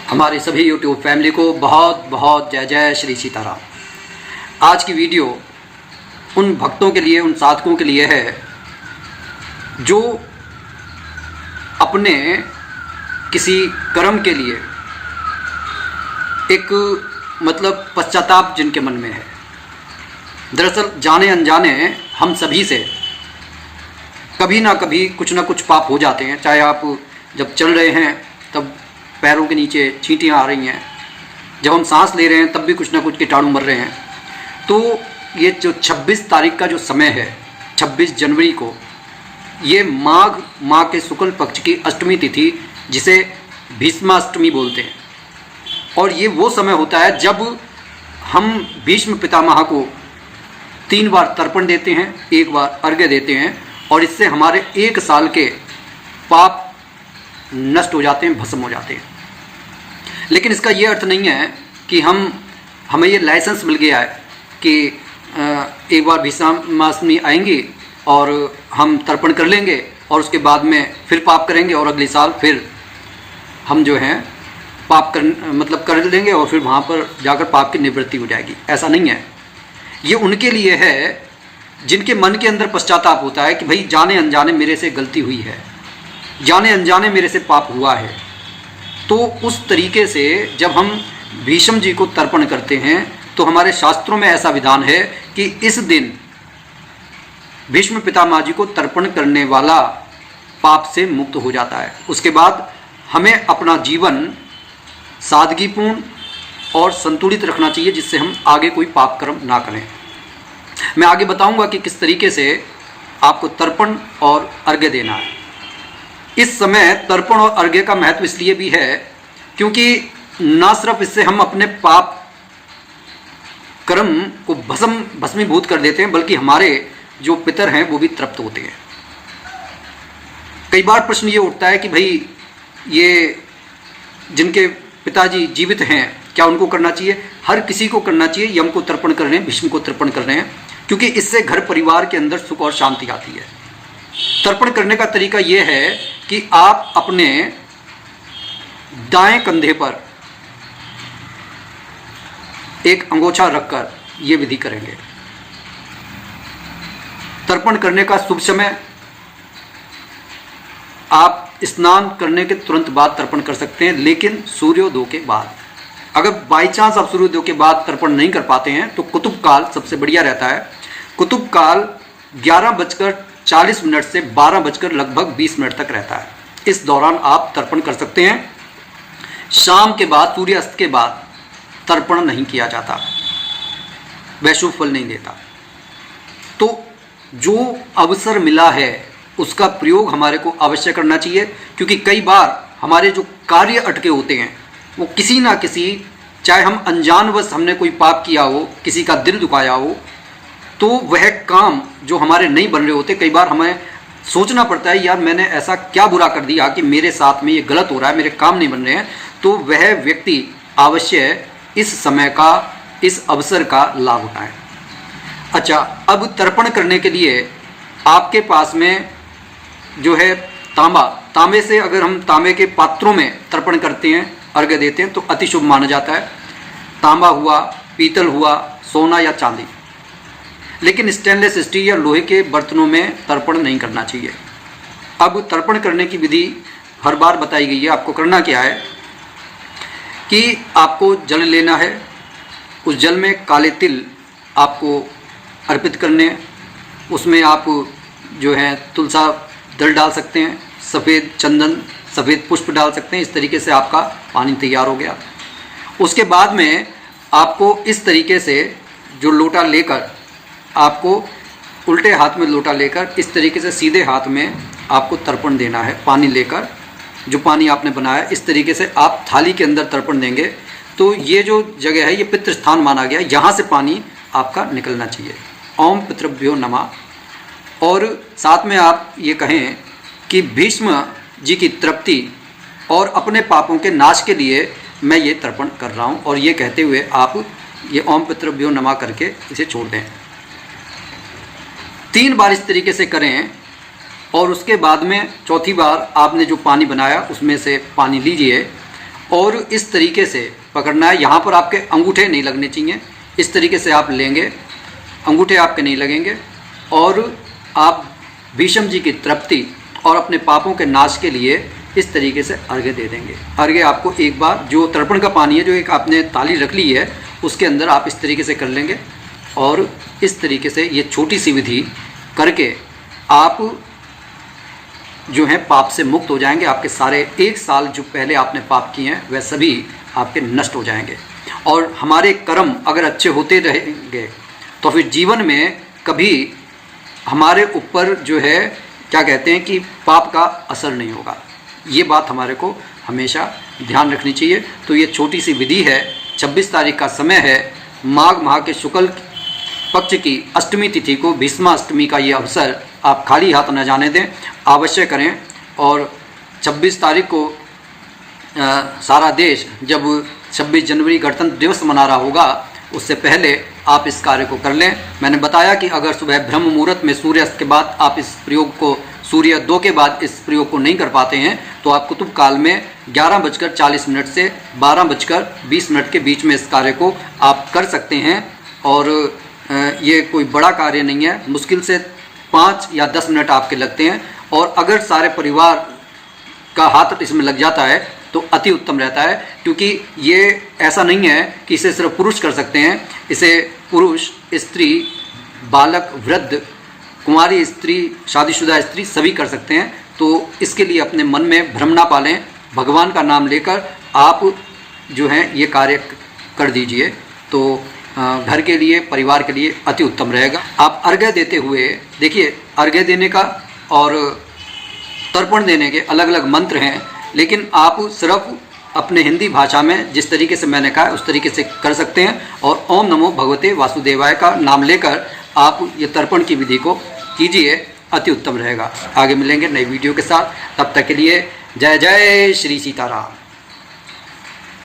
हमारी सभी YouTube family को बहुत बहुत जय जय श्री सीताराम। आज की वीडियो उन भक्तों के लिए, उन साधकों के लिए है जो अपने किसी कर्म के लिए एक पश्चाताप जिनके मन में है। दरअसल जाने अनजाने हम सभी से कभी ना कभी कुछ ना कुछ पाप हो जाते हैं। चाहे आप जब चल रहे हैं तब पैरों के नीचे चींटियाँ आ रही हैं, जब हम सांस ले रहे हैं तब भी कुछ ना कुछ कीटाणु मर रहे हैं। तो ये जो 26 तारीख का जो समय है, 26 जनवरी को, ये माघ के शुक्ल पक्ष की अष्टमी तिथि जिसे भीष्माष्टमी बोलते हैं। और ये वो समय होता है जब हम भीष्म पितामह को 3 बार तर्पण देते हैं, 1 बार अर्घ्य देते हैं और इससे हमारे 1 साल के पाप नष्ट हो जाते हैं, भस्म हो जाते हैं। लेकिन इसका ये अर्थ नहीं है कि हमें ये लाइसेंस मिल गया है कि एक बार भीष्माष्टमी आएंगी और हम तर्पण कर लेंगे और उसके बाद में फिर पाप करेंगे और अगले साल फिर हम जो हैं पाप कर लेंगे और फिर वहाँ पर जाकर पाप की निवृत्ति हो जाएगी। ऐसा नहीं है। ये उनके लिए है जिनके मन के अंदर पश्चाताप होता है कि भाई जाने अनजाने मेरे से गलती हुई है, जाने अनजाने मेरे से पाप हुआ है। तो उस तरीके से जब हम भीष्म जी को तर्पण करते हैं तो हमारे शास्त्रों में ऐसा विधान है कि इस दिन भीष्म पितामह जी को तर्पण करने वाला पाप से मुक्त हो जाता है। उसके बाद हमें अपना जीवन सादगीपूर्ण और संतुलित रखना चाहिए जिससे हम आगे कोई पाप कर्म ना करें। मैं आगे बताऊंगा कि किस तरीके से आपको तर्पण और अर्घ्य देना है। इस समय तर्पण और अर्घ्य का महत्व इसलिए भी है क्योंकि ना सिर्फ इससे हम अपने पाप कर्म को भस्मीभूत कर देते हैं, बल्कि हमारे जो पितर हैं वो भी तृप्त होते हैं। कई बार प्रश्न ये उठता है कि भाई ये जिनके पिताजी जीवित हैं क्या उनको करना चाहिए? हर किसी को करना चाहिए। यम को तर्पण कर रहे हैं, भीष्म को तर्पण कर रहे हैं, क्योंकि इससे घर परिवार के अंदर सुख और शांति आती है। तर्पण करने का तरीका यह है कि आप अपने दाएं कंधे पर एक अंगोछा रखकर यह विधि करेंगे। तर्पण करने का शुभ समय आप स्नान करने के तुरंत बाद तर्पण कर सकते हैं, लेकिन सूर्योदय के बाद। अगर बाई चांस आप सूर्योदय के बाद तर्पण नहीं कर पाते हैं तो कुतुब काल सबसे बढ़िया रहता है। कुतुब काल 11:40 से 12:20 तक रहता है। इस दौरान आप तर्पण कर सकते हैं। शाम के बाद, सूर्यास्त के बाद तर्पण नहीं किया जाता, वह शुभ फल नहीं देता। तो जो अवसर मिला है उसका प्रयोग हमारे को अवश्य करना चाहिए, क्योंकि कई बार हमारे जो कार्य अटके होते हैं वो किसी ना किसी, चाहे हम अनजानवश हमने कोई पाप किया हो, किसी का दिल दुखाया हो, तो वह काम जो हमारे नहीं बन रहे होते, कई बार हमें सोचना पड़ता है यार मैंने ऐसा क्या बुरा कर दिया कि मेरे साथ में ये गलत हो रहा है, मेरे काम नहीं बन रहे हैं। तो वह व्यक्ति अवश्य इस समय का, इस अवसर का लाभ उठाए। अच्छा, अब तर्पण करने के लिए आपके पास में जो है तांबे से, अगर हम तांबे के पात्रों में तर्पण करते हैं, अर्घ्य देते हैं तो अति शुभ माना जाता है। तांबा हुआ, पीतल हुआ, सोना या चांदी। लेकिन स्टेनलेस स्टील या लोहे के बर्तनों में तर्पण नहीं करना चाहिए। अब तर्पण करने की विधि हर बार बताई गई है। आपको करना क्या है कि आपको जल लेना है, उस जल में काले तिल आपको अर्पित करने, उसमें आप जो है तुलसा दल डाल सकते हैं, सफ़ेद चंदन, सफ़ेद पुष्प डाल सकते हैं। इस तरीके से आपका पानी तैयार हो गया। उसके बाद में आपको इस तरीके से जो लोटा लेकर, आपको उल्टे हाथ में लोटा लेकर इस तरीके से सीधे हाथ में आपको तर्पण देना है। पानी लेकर, जो पानी आपने बनाया, इस तरीके से आप थाली के अंदर तर्पण देंगे तो ये जो जगह है ये पितृ स्थान माना गया, यहाँ से पानी आपका निकलना चाहिए। ओम पितृभ्यो नमः। और साथ में आप ये कहें कि भीष्म जी की तृप्ति और अपने पापों के नाश के लिए मैं ये तर्पण कर रहा हूँ, और ये कहते हुए आप ये ओम पितृभ्यो नमः करके इसे छोड़ दें। 3 बार इस तरीके से करें और उसके बाद में चौथी बार आपने जो पानी बनाया उसमें से पानी लीजिए और इस तरीके से पकड़ना है। यहाँ पर आपके अंगूठे नहीं लगने चाहिए, इस तरीके से आप लेंगे, अंगूठे आपके नहीं लगेंगे और आप भीष्म जी की तृप्ति और अपने पापों के नाश के लिए इस तरीके से अर्घ्य दे देंगे। अर्घ्य आपको एक बार जो तर्पण का पानी है, जो एक आपने थाली रख ली है, उसके अंदर आप इस तरीके से कर लेंगे और इस तरीके से ये छोटी सी विधि करके आप जो है पाप से मुक्त हो जाएंगे। आपके सारे 1 साल जो पहले आपने पाप किए हैं वह सभी आपके नष्ट हो जाएंगे। और हमारे कर्म अगर अच्छे होते रहेंगे तो फिर जीवन में कभी हमारे ऊपर जो है क्या कहते हैं कि पाप का असर नहीं होगा। ये बात हमारे को हमेशा ध्यान रखनी चाहिए। तो ये छोटी सी विधि है। 26 तारीख का समय है, माघ माह के शुक्ल पक्ष की अष्टमी तिथि को भीष्माष्टमी का ये अवसर आप खाली हाथ न जाने दें, अवश्य करें। और 26 तारीख को सारा देश जब 26 जनवरी गणतंत्र दिवस मना रहा होगा, उससे पहले आप इस कार्य को कर लें। मैंने बताया कि अगर सुबह ब्रह्म मुहूर्त में सूर्यास्त के बाद आप इस प्रयोग को, सूर्य 2 के बाद इस प्रयोग को नहीं कर पाते हैं, तो आप कुतुब काल में 11:40 से 12:20 के बीच में इस कार्य को आप कर सकते हैं। और ये कोई बड़ा कार्य नहीं है, मुश्किल से 5 या 10 मिनट आपके लगते हैं। और अगर सारे परिवार का हाथ इसमें लग जाता है तो अति उत्तम रहता है, क्योंकि ये ऐसा नहीं है कि इसे सिर्फ पुरुष कर सकते हैं। इसे पुरुष, स्त्री, बालक, वृद्ध, कुंवारी स्त्री, शादीशुदा स्त्री सभी कर सकते हैं। तो इसके लिए अपने मन में भ्रम ना पालें, भगवान का नाम लेकर आप जो है ये कार्य कर दीजिए। तो घर के लिए, परिवार के लिए अति उत्तम रहेगा। आप अर्घ्य देते हुए देखिए, अर्घ्य देने का और तर्पण देने के अलग अलग मंत्र हैं, लेकिन आप सिर्फ अपने हिंदी भाषा में जिस तरीके से मैंने कहा उस तरीके से कर सकते हैं। और ओम नमो भगवते वासुदेवाय का नाम लेकर आप ये तर्पण की विधि को कीजिए, अति उत्तम रहेगा। आगे मिलेंगे नई वीडियो के साथ, तब तक के लिए जय जय श्री सीताराम।